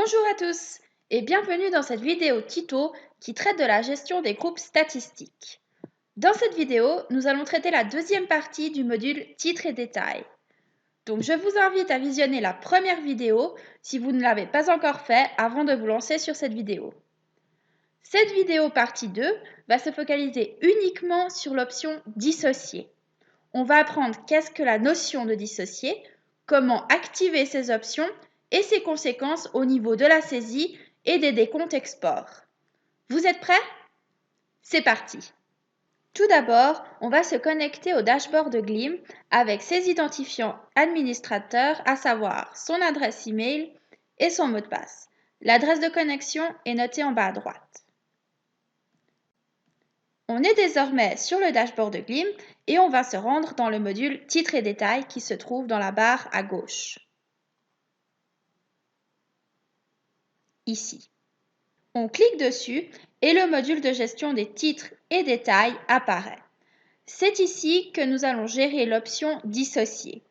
Bonjour à tous et bienvenue dans cette vidéo tuto qui traite de la gestion des groupes statistiques. Dans cette vidéo, nous allons traiter la deuxième partie du module titres et détails. Donc je vous invite à visionner la première vidéo si vous ne l'avez pas encore fait avant de vous lancer sur cette vidéo. Cette vidéo partie 2 va se focaliser uniquement sur l'option dissocier. On va apprendre qu'est-ce que la notion de dissocier, comment activer ces options et ses conséquences au niveau de la saisie et des décomptes export. Vous êtes prêts? C'est parti! Tout d'abord, on va se connecter au dashboard de Gleam avec ses identifiants administrateurs, à savoir son adresse email et son mot de passe. L'adresse de connexion est notée en bas à droite. On est désormais sur le dashboard de Gleam et on va se rendre dans le module titres et détails qui se trouve dans la barre à gauche. Ici. On clique dessus et le module de gestion des titres et détails apparaît. C'est ici que nous allons gérer l'option dissocier.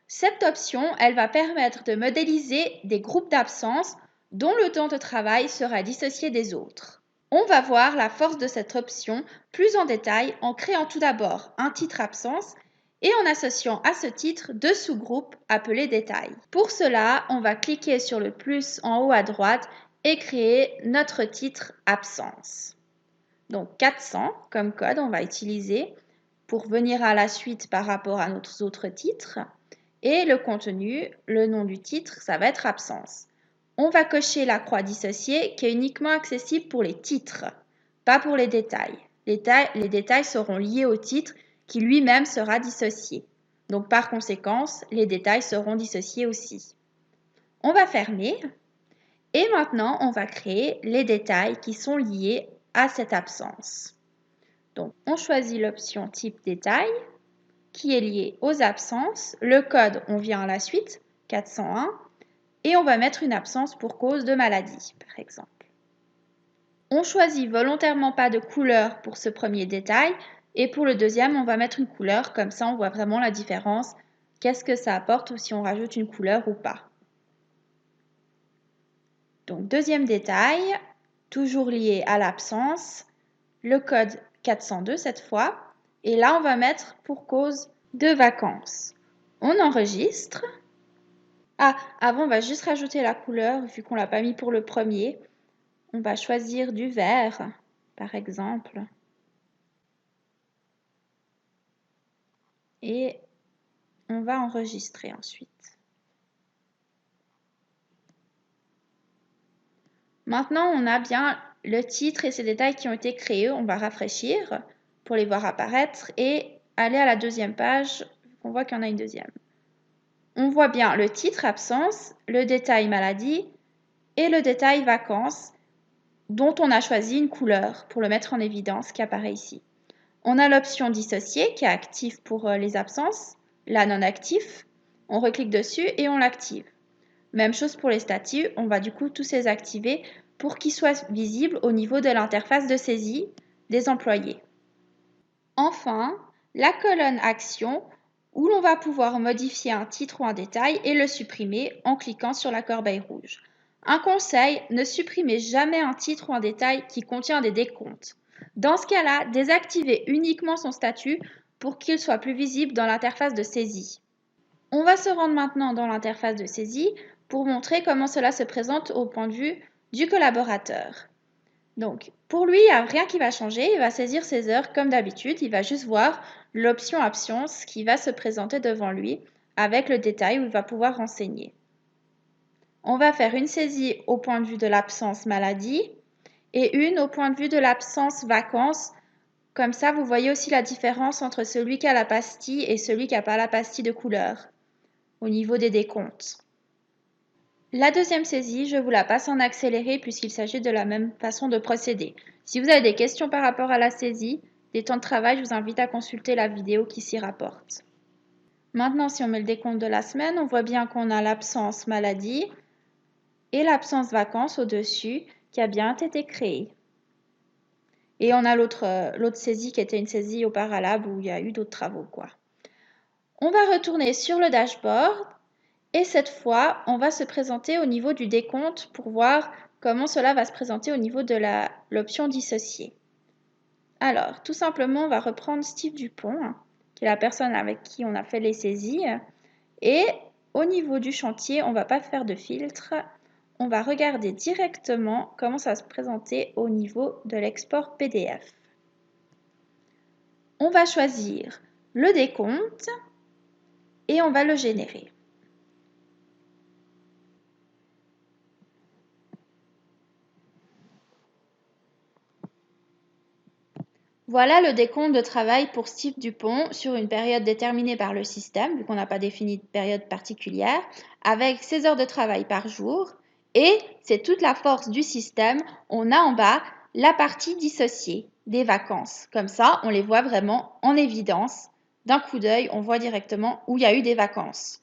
Cette option, elle va permettre de modéliser des groupes d'absence dont le temps de travail sera dissocié des autres. On va voir la force de cette option plus en détail en créant tout d'abord un titre absence et en associant à ce titre deux sous-groupes appelés détails. Pour cela, on va cliquer sur le plus en haut à droite et créer notre titre absence. Donc 400 comme code, on va utiliser pour venir à la suite par rapport à nos autres titres. Et le contenu, le nom du titre, ça va être absence. On va cocher la croix dissociée qui est uniquement accessible pour les titres, pas pour les détails. Les détails seront liés au titre qui lui-même sera dissocié. Donc par conséquence, les détails seront dissociés aussi. On va fermer et maintenant on va créer les détails qui sont liés à cette absence. Donc on choisit l'option type détail qui est lié aux absences. Le code, on vient à la suite, 401. Et on va mettre une absence pour cause de maladie, par exemple. On choisit volontairement pas de couleur pour ce premier détail. Et pour le deuxième, on va mettre une couleur. Comme ça, on voit vraiment la différence. Qu'est-ce que ça apporte ou si on rajoute une couleur ou pas. Donc, deuxième détail, toujours lié à l'absence. Le code 402 cette fois. Et là, on va mettre pour cause de vacances. On enregistre. Ah, avant, on va juste rajouter la couleur, vu qu'on ne l'a pas mis pour le premier. On va choisir du vert, par exemple. Et on va enregistrer ensuite. Maintenant, on a bien le titre et ses détails qui ont été créés. On va rafraîchir pour les voir apparaître et aller à la deuxième page. On voit qu'il y en a une deuxième. On voit bien le titre absence, le détail maladie et le détail vacances dont on a choisi une couleur pour le mettre en évidence qui apparaît ici. On a l'option dissocier qui est active pour les absences, la non actif. On reclique dessus et on l'active. Même chose pour les statuts, on va du coup tous les activer pour qu'ils soient visibles au niveau de l'interface de saisie des employés. Enfin, la colonne action où l'on va pouvoir modifier un titre ou un détail et le supprimer en cliquant sur la corbeille rouge. Un conseil, ne supprimez jamais un titre ou un détail qui contient des décomptes. Dans ce cas-là, désactivez uniquement son statut pour qu'il soit plus visible dans l'interface de saisie. On va se rendre maintenant dans l'interface de saisie pour montrer comment cela se présente au point de vue du collaborateur. Donc, pour lui, il n'y a rien qui va changer. Il va saisir ses heures comme d'habitude. Il va juste voir l'option absence qui va se présenter devant lui avec le détail où il va pouvoir renseigner. On va faire une saisie au point de vue de l'absence maladie et une au point de vue de l'absence vacances. Comme ça, vous voyez aussi la différence entre celui qui a la pastille et celui qui n'a pas la pastille de couleur au niveau des décomptes. La deuxième saisie, je vous la passe en accéléré puisqu'il s'agit de la même façon de procéder. Si vous avez des questions par rapport à la saisie, des temps de travail, je vous invite à consulter la vidéo qui s'y rapporte. Maintenant, si on met le décompte de la semaine, on voit bien qu'on a l'absence maladie et l'absence vacances au-dessus qui a bien été créée. Et on a l'autre saisie qui était une saisie au Paralab où il y a eu d'autres travaux, quoi. On va retourner sur le dashboard Et cette fois, on va se présenter au niveau du décompte pour voir comment cela va se présenter au niveau de l'option dissocier. Alors, tout simplement, on va reprendre Steve Dupont, qui est la personne avec qui on a fait les saisies. Et au niveau du chantier, on ne va pas faire de filtre. On va regarder directement comment ça va se présenter au niveau de l'export PDF. On va choisir le décompte et on va le générer. Voilà le décompte de travail pour Steve Dupont sur une période déterminée par le système, vu qu'on n'a pas défini de période particulière, avec 16 heures de travail par jour. Et c'est toute la force du système. On a en bas la partie dissociée des vacances. Comme ça, on les voit vraiment en évidence. D'un coup d'œil, on voit directement où il y a eu des vacances.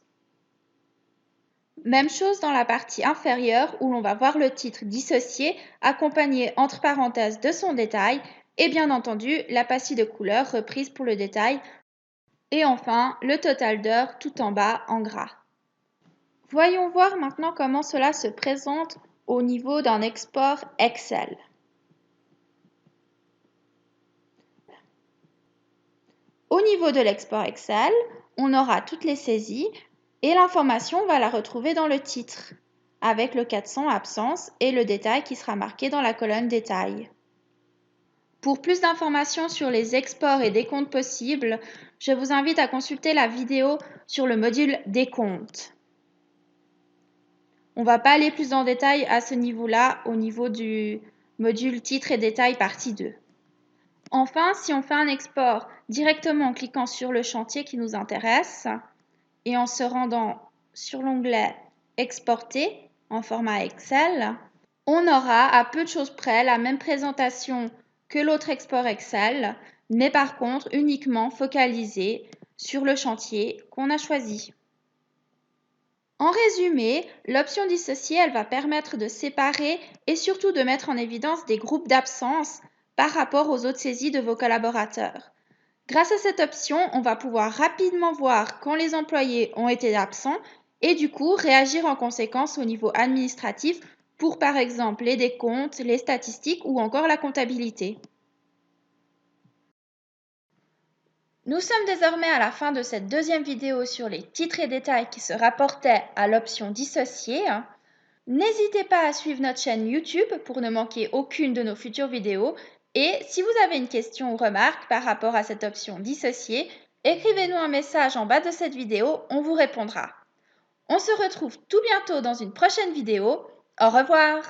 Même chose dans la partie inférieure où l'on va voir le titre dissocié accompagné entre parenthèses de son détail et bien entendu la pastille de couleur reprise pour le détail et enfin le total d'heures tout en bas en gras. Voyons voir maintenant comment cela se présente au niveau d'un export Excel. Au niveau de l'export Excel, on aura toutes les saisies et l'information, on va la retrouver dans le titre, avec le 400 absence et le détail qui sera marqué dans la colonne détail. Pour plus d'informations sur les exports et décomptes possibles, je vous invite à consulter la vidéo sur le module décompte. On ne va pas aller plus en détail à ce niveau-là, au niveau du module titre et détail partie 2. Enfin, si on fait un export directement en cliquant sur le chantier qui nous intéresse et en se rendant sur l'onglet Exporter en format Excel, on aura à peu de choses près la même présentation que l'autre export Excel, mais par contre uniquement focalisé sur le chantier qu'on a choisi. En résumé, l'option dissocier, elle va permettre de séparer et surtout de mettre en évidence des groupes d'absence par rapport aux autres saisies de vos collaborateurs. Grâce à cette option, on va pouvoir rapidement voir quand les employés ont été absents et du coup réagir en conséquence au niveau administratif pour par exemple les décomptes, les statistiques ou encore la comptabilité. Nous sommes désormais à la fin de cette deuxième vidéo sur les titres et détails qui se rapportaient à l'option dissocier. N'hésitez pas à suivre notre chaîne YouTube pour ne manquer aucune de nos futures vidéos. Et si vous avez une question ou remarque par rapport à cette option dissocier, écrivez-nous un message en bas de cette vidéo, on vous répondra. On se retrouve tout bientôt dans une prochaine vidéo. Au revoir!